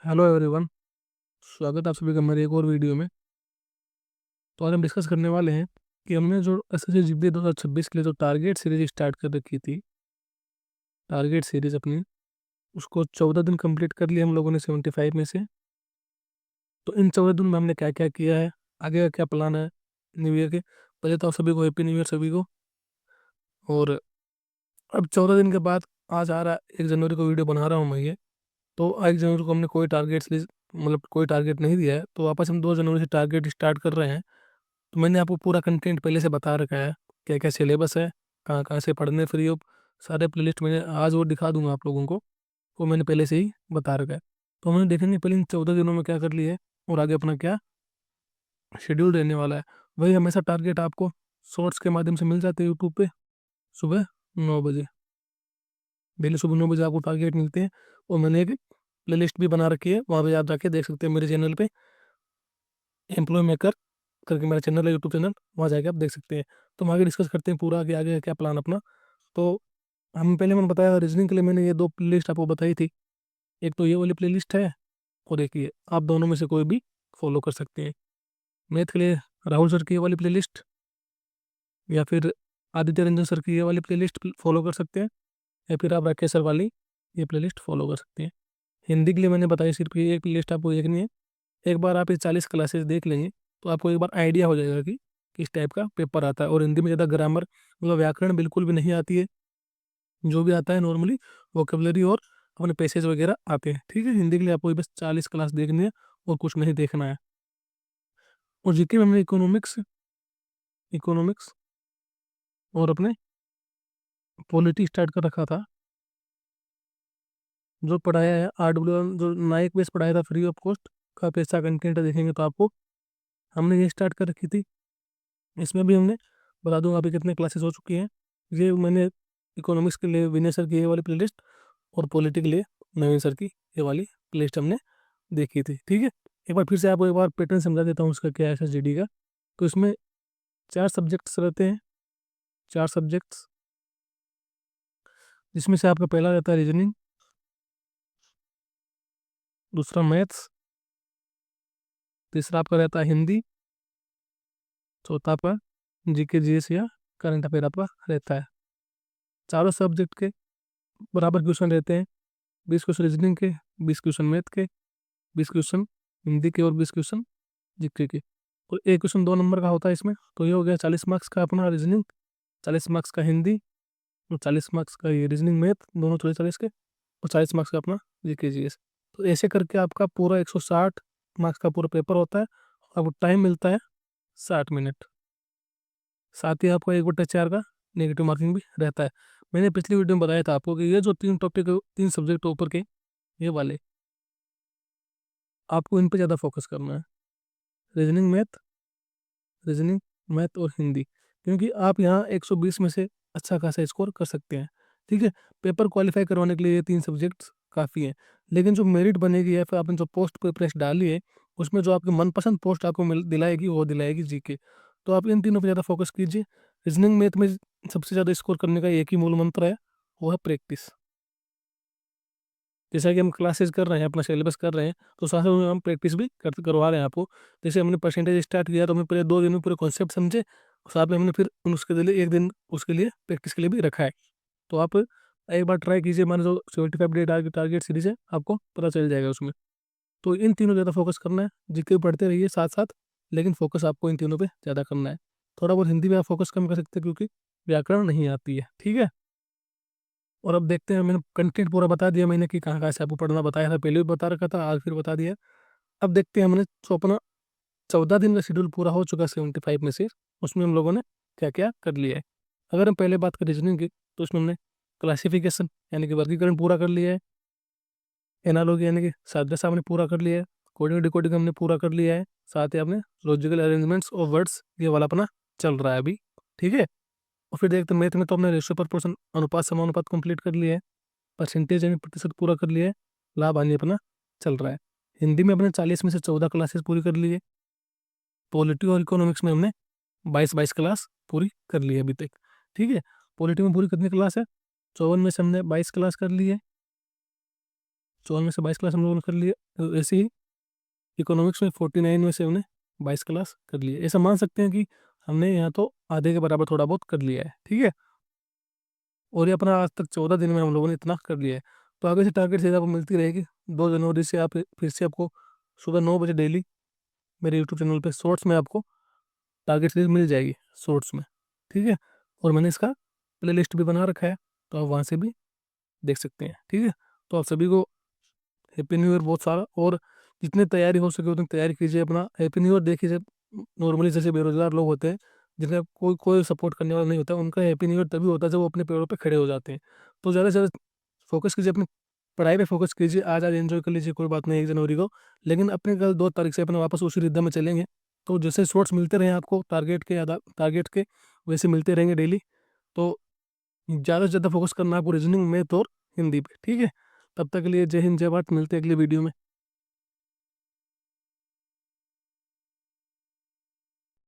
Hello everyone. स्वागत है आप सभी का मेरे एक और वीडियो में। तो आज हम डिस्कस करने वाले हैं कि हमने जो एसएससी जीडी 2026 के लिए जो टारगेट सीरीज स्टार्ट कर रखी थी, टारगेट सीरीज अपनी, उसको 14 दिन कंप्लीट कर लिया हम लोगों ने 75 में से। तो इन 14 दिन में हमने क्या क्या किया है, आगे का क्या प्लान है न्यू ईयर के। पहले तो आप सभी को हैप्पी न्यू ईयर सभी को। और अब 14 दिन के बाद आज आ रहा है 1 जनवरी को वीडियो बना रहा हूँ मैं ये। तो 1 जनवरी को हमने कोई टारगेट सीरीज मतलब कोई टारगेट नहीं दिया है, तो वापस हम 2 जनवरी से टारगेट स्टार्ट कर रहे हैं। तो मैंने आपको पूरा कंटेंट पहले से बता रखा है, क्या क्या सिलेबस है, कहाँ कहाँ से पढ़ने फ्री हो। सारे प्लेलिस्ट मैंने आज वो दिखा दूंगा आप लोगों को, वो मैंने पहले से ही बता रखा है। तो हमने देखेंगे पहले इन 14 दिनों में क्या कर लिया है और आगे अपना क्या शेड्यूल रहने वाला है। वही हमेशा टारगेट आपको शॉर्ट्स के माध्यम से मिल जाते हैं यूट्यूब पे। सुबह 9 बजे, डेली सुबह 9 बजे आपको टारगेट मिलते हैं। और मैंने एक प्लेलिस्ट भी बना रखी है, वहाँ पे आप जाके देख सकते हैं मेरे चैनल पे, एम्प्लॉय मेकर करके मेरा चैनल है, यूट्यूब चैनल, वहाँ जाके आप देख सकते हैं। तो हम आगे डिस्कस करते हैं पूरा आगे आगे क्या प्लान अपना। तो हम पहले मैंने बताया रीजनिंग के लिए मैंने ये दो प्लेलिस्ट आपको बताई थी। एक तो ये वाली प्लेलिस्ट है और एक ये, आप दोनों में से कोई भी फॉलो कर सकते हैं। मैथ के लिए राहुल सर की ये वाली प्लेलिस्ट, या फिर आदित्य रंजन सर की ये वाली प्लेलिस्ट फॉलो कर सकते हैं, या फिर आप राकेश सर वाली ये प्लेलिस्ट फॉलो कर सकते हैं। हिंदी के लिए मैंने बताई सिर्फ ये एक प्लेलिस्ट आपको देखनी है। एक बार आप ये 40 क्लासेस देख लेंगे तो आपको एक बार आइडिया हो जाएगा कि किस टाइप का पेपर आता है। और हिंदी में ज़्यादा ग्रामर मतलब व्याकरण बिल्कुल भी नहीं आती है, जो भी आता है नॉर्मली वोकेबलरी और अपने पैसेज वगैरह आते हैं। ठीक है, हिंदी के लिए आपको बस 40 क्लास देखनी है और कुछ नहीं देखना है। और जीके में हमने इकोनॉमिक्स इकोनॉमिक्स और अपने पॉलिटी स्टार्ट कर रखा था। जो पढ़ाया है RWM जो नाइक बेस पढ़ाया था फ्री ऑफ कॉस्ट, का पैसा कंटेंट देखेंगे तो आपको हमने ये स्टार्ट कर रखी थी। इसमें भी हमने बता दूंगा अभी कितने क्लासेस हो चुकी हैं। ये मैंने इकोनॉमिक्स के लिए विनय सर की ये वाली प्लेलिस्ट और पॉलिटी के लिए नवीन सर की ये वाली प्लेलिस्ट हमने देखी थी। ठीक है, एक बार फिर से आपको एक बार पैटर्न समझा देता हूँ उसका क्या है SSGD का। तो इसमें 4 सब्जेक्ट्स रहते हैं, 4 सब्जेक्ट्स, जिसमें से आपका पहला रहता है रीजनिंग, दूसरा मैथ्स, तीसरा आपका रहता है हिंदी, चौथा आपका GK GS या करंट अफेयर आपका रहता है। चारों सब्जेक्ट के बराबर क्वेश्चन रहते हैं, 20 क्वेश्चन रीजनिंग के, 20 क्वेश्चन मैथ के, 20 क्वेश्चन हिंदी के और 20 क्वेश्चन जीके के। और एक क्वेश्चन 2 नंबर का होता है इसमें। तो ये हो गया 40 मार्क्स का अपना रीजनिंग, 40 मार्क्स का हिंदी, और 40 मार्क्स का ये रीजनिंग मैथ, दोनों 40 40 के, और 40 मार्क्स का अपना जीके जीएस। तो ऐसे करके आपका पूरा 160 मार्क्स का पूरा पेपर होता है। आपको टाइम मिलता है 60 मिनट। साथ ही आपको 1/4 का नेगेटिव मार्किंग भी रहता है। मैंने पिछली वीडियो में बताया था आपको कि ये जो 3 टॉपिक 3 सब्जेक्ट ऊपर के ये वाले, आपको इन पे ज़्यादा फोकस करना है। रीजनिंग मैथ, रीजनिंग मैथ और हिंदी, क्योंकि आप यहाँ 120 में से अच्छा खासा स्कोर कर सकते हैं। ठीक है, पेपर क्वालिफाई करवाने के लिए ये 3 सब्जेक्ट्स काफ़ी हैं। लेकिन जो मेरिट बनेगी या फिर आपने जो पोस्ट प्रेफरेंस डाली है, उसमें जो आपकी मनपसंद पोस्ट आपको मिल दिलाएगी वो दिलाएगी जीके। तो आप इन तीनों पर ज़्यादा फोकस कीजिए। रीजनिंग मैथ में सबसे ज़्यादा स्कोर करने का एक ही मूल मंत्र है, वो है प्रैक्टिस। जैसा कि हम क्लासेस कर रहे हैं, अपना सिलेबस कर रहे हैं, तो साथ में हम प्रैक्टिस भी करवा रहे हैं आपको। जैसे हमने परसेंटेज स्टार्ट किया तो हमने पहले 2 दिन में पूरे कॉन्सेप्ट समझे, और साथ में हमने फिर उसके लिए एक दिन उसके लिए प्रैक्टिस के लिए भी रखा है। तो आप एक बार ट्राई कीजिए, मान जो 75 डे टारगेट सीरीज है आपको पता चल जाएगा उसमें। तो इन तीनों ज़्यादा फोकस करना है, जीके पढ़ते रहिए साथ साथ, लेकिन फोकस आपको इन तीनों पे ज़्यादा करना है। थोड़ा बहुत हिंदी में आप फोकस कम कर सकते हैं क्योंकि व्याकरण नहीं आती है। ठीक है, और अब देखते हैं, मैंने कंटेंट पूरा बता दिया मैंने कि कहाँ कहाँ से आपको पढ़ना बताया था, पहले भी बता रखा था, आज फिर बता दिया। अब देखते हैं हमने तो अपना 14 दिन का शेड्यूल पूरा हो चुका है 75 में से, उसमें हम लोगों ने क्या क्या कर लिया है। अगर हम पहले बात करें रीजनिंग की, तो उसमें हमने क्लासिफिकेशन यानी कि वर्गीकरण पूरा कर लिया है, एनालॉजी यानी कि सादृश्य हमने पूरा कर लिया है, कोडिंग डिकोडिंग हमने पूरा कर लिया है, साथ ही आपने लॉजिकल अरेंजमेंट्स और वर्ड्स ये वाला अपना चल रहा है अभी। ठीक है, और फिर देखते हैं मैथ में तो हमने रेशियो प्रपोर्शन अनुपात समानुपात कंप्लीट कर लिया है, परसेंटेज यानी प्रतिशत पूरा कर लिया है, लाभ हानि अपना चल रहा है। हिंदी में अपने 40 में से 14 क्लासेस पूरी कर ली है। पॉलिटी और इकोनॉमिक्स में हमने 22 क्लास पूरी कर ली है अभी तक। ठीक है, पॉलिटी में पूरी कितनी क्लास है, 54 में से हमने 22 क्लास कर ली है। 14 में से 22 क्लास हम लोगों ने कर लिया। ऐसे ही इकोनॉमिक्स में 49 में से हमने 22 क्लास कर लिए। ऐसा मान सकते हैं कि हमने यहाँ तो आधे के बराबर थोड़ा बहुत कर लिया है, ठीक है। और ये अपना आज तक 14 दिन में हम लोगों ने इतना कर लिया है। तो आगे से टारगेट सीरीज आपको मिलती रहेगी। 2 जनवरी से आप फिर से आपको सुबह 9 बजे डेली मेरे यूट्यूब चैनल पे शॉर्ट्स में आपको टारगेट सीरीज मिल जाएगी शॉर्ट्स में, ठीक है। और मैंने इसका प्ले लिस्ट भी बना रखा है, तो आप वहाँ से भी देख सकते हैं, ठीक है। तो आप सभी को हैप्पी न्यू ईयर बहुत सारा, और जितनी तैयारी हो सके उतनी तैयारी कीजिए। अपना हैप्पी न्यू ईयर देखिए, जब नॉर्मली जैसे बेरोजगार लोग होते हैं जिनका कोई कोई सपोर्ट करने वाला नहीं होता, उनका हैप्पी न्यू ईयर तभी होता है जब वो अपने पैरों पे खड़े हो जाते हैं। तो ज़्यादा से ज़्यादा फोकस कीजिए, अपनी पढ़ाई पे फोकस कीजिए। आज आज एंजॉय कर लीजिए, कोई बात नहीं 1 जनवरी को, लेकिन अपने कल 2 तारीख से अपने वापस उसी रिद्म में चलेंगे। तो जैसे शॉर्ट्स मिलते रहे आपको टारगेट के वैसे मिलते रहेंगे डेली। तो ज़्यादा से ज़्यादा फोकस करना है आपको रीजनिंग, मैथ और हिंदी पे, ठीक है। तब तक के लिए जय हिंद जय भारत, मिलते हैं अगली वीडियो में।